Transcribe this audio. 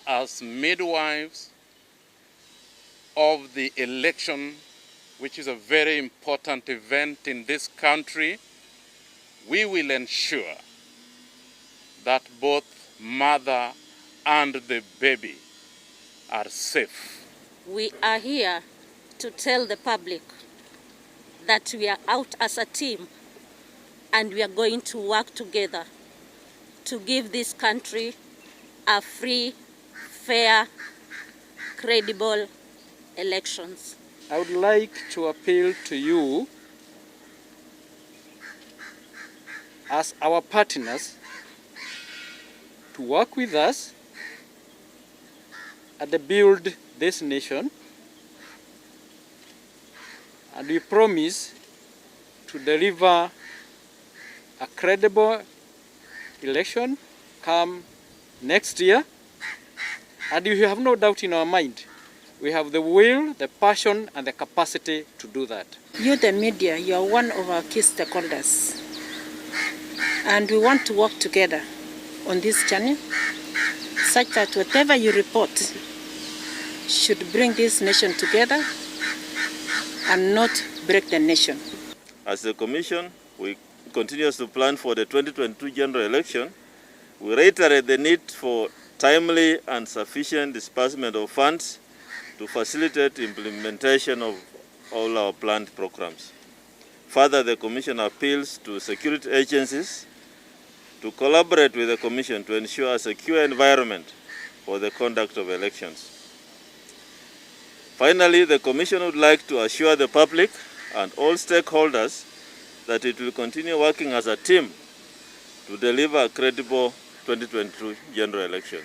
as midwives of the election, which is a very important event in this country, we will ensure that both mother and the baby are safe. We are here to tell the public that we are out as a team and we are going to work together to give this country a free, fair, credible elections. I would like to appeal to you as our partners to work with us and build this nation, and we promise to deliver a credible election come next year. And we have no doubt in our mind, we have the will, the passion and the capacity to do that. You, the media, you are one of our key stakeholders, and we want to work together on this journey such that whatever you report should bring this nation together and not break the nation. As the Commission, we continue to plan for the 2022 general election. We reiterate the need for timely and sufficient disbursement of funds to facilitate implementation of all our planned programs. Further, the Commission appeals to security agencies to collaborate with the Commission to ensure a secure environment for the conduct of elections. Finally, the Commission would like to assure the public and all stakeholders that it will continue working as a team to deliver a credible 2022 general election.